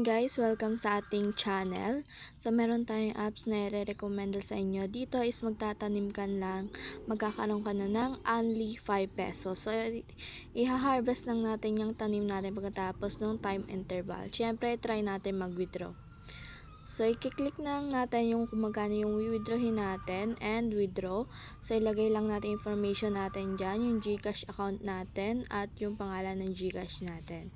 guys, welcome sa ating channel. So meron tayong apps na i-recommend sa inyo. Dito is magtatanim ka lang, magkakaroon ka na ng only 5 pesos. So iha-harvest lang natin yung tanim natin pagkatapos ng time interval. Siyempre, try natin mag-withdraw. So, i-click lang natin yung kung magkano yung withdrawin natin and withdraw. So, ilagay lang natin information natin dyan, yung GCash account natin at yung pangalan ng GCash natin.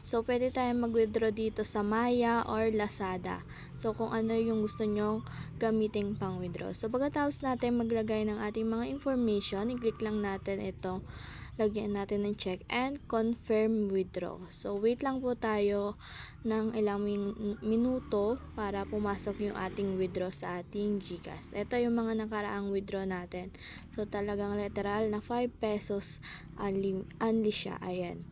So, pwede tayong mag-withdraw dito sa Maya or Lazada. So, kung ano yung gusto nyong gamitin pang withdraw. So, pagkatapos natin maglagay ng ating mga information, i-click lang natin itong lagyan natin ng check and confirm withdraw. So, wait lang po tayo ng ilang minuto para pumasok yung ating withdraw sa ating GCash. Ito yung mga nakaraang withdraw natin. So, talagang literal na 5 pesos only siya. Ayan.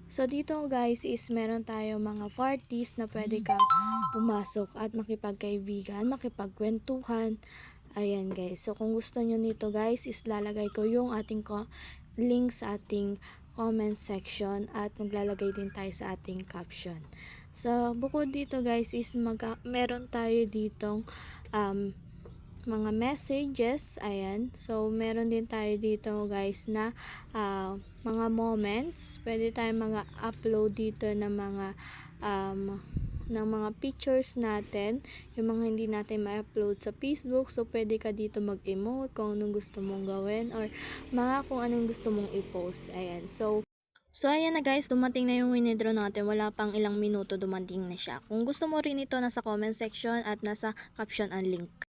So, dito guys is meron tayo mga parties na pwede kang pumasok at makipagkaibigan, makipagkwentuhan. Ayan guys. So, kung gusto nyo nito guys is lalagay ko yung ating link sa ating comment section at maglalagay din tayo sa ating caption. So, bukod dito guys is meron tayo ditong mga messages. Ayan. So, meron din tayo dito guys na mga moments. Pwede tayo upload dito ng mga pictures natin, yung mga hindi natin ma-upload sa Facebook. So, pwede ka dito mag-emote kung anong gusto mong gawin or kung anong gusto mong i-post. Ayan. So, ayan na guys, dumating na yung winidraw natin. Wala pang ilang minuto, dumating na siya. Kung gusto mo rin ito, nasa comment section at nasa caption ang link.